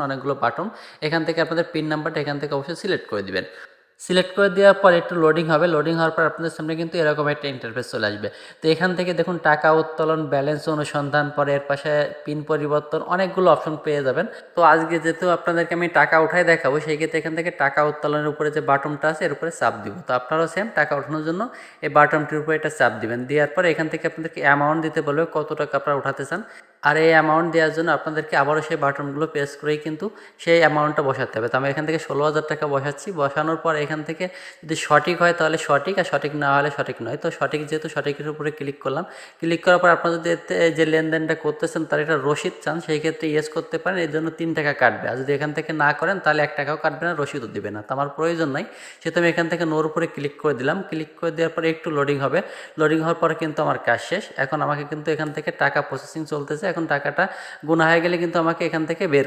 অনেকগুলো বাটন, এখান থেকে আপনাদের পিন নাম্বারটা এখান থেকে অবশ্যই সিলেক্ট করে দিবেন। সিলেক্ট করে দেওয়ার পর একটু লোডিং হবে, লোডিং হওয়ার পর আপনাদের সামনে কিন্তু এরকম একটা ইন্টারফেস চলে আসবে। তো এখান থেকে দেখুন টাকা উত্তোলন, ব্যালেন্স অনুসন্ধান, পরে এর পাশে পিন পরিবর্তন, অনেকগুলো অপশন পেয়ে যাবেন। তো আজকে যেহেতু আপনাদেরকে আমি টাকা উঠাই দেখাবো, সেই ক্ষেত্রে এখান থেকে টাকা উত্তোলনের উপরে যে বাটনটা আছে এর উপরে চাপ দিব। তো আপনারাও সেম টাকা ওঠানোর জন্য এই বাটনটির উপরে একটা চাপ দিবেন। দেওয়ার পর এখান থেকে আপনাদেরকে অ্যামাউন্ট দিতে বলবে, কত টাকা আপনারা উঠাতে চান। আর এই অ্যামাউন্ট দেওয়ার জন্য আপনাদেরকে আবারও সেই বাটনগুলো প্রেস করেই কিন্তু সেই অ্যামাউন্টটা বসাতে হবে। তো আমি এখান থেকে 16,000 টাকা বসাচ্ছি। বসানোর পর এখান থেকে যদি সঠিক হয় তাহলে সঠিক, আর সঠিক না হলে সঠিক নয়। তো সঠিক যেহেতু, সঠিকের উপরে ক্লিক করলাম। ক্লিক করার পর আপনারা যদি এতে যে লেনদেনটা করতেছেন তার একটা রসিদ চান, সেই ক্ষেত্রে ইয়েস করতে পারেন, এর জন্য 3 টাকা কাটবে। আর যদি এখান থেকে না করেন তাহলে 1 টাকাও কাটবে না, রসিদও দিবে না। তো আমার প্রয়োজন নাই, সেহেতু আমি এখান থেকে নোর উপরে ক্লিক করে দিলাম। ক্লিক করে দেওয়ার পরে একটু লোডিং হবে। লোডিং হওয়ার পরে কিন্তু আমার কাজ শেষ। এখন আমাকে কিন্তু এখান থেকে টাকা প্রসেসিং চলতেছে। এখন টাকাটা গুণা হয়ে গেলে কিন্তু আমাকে এখান থেকে বের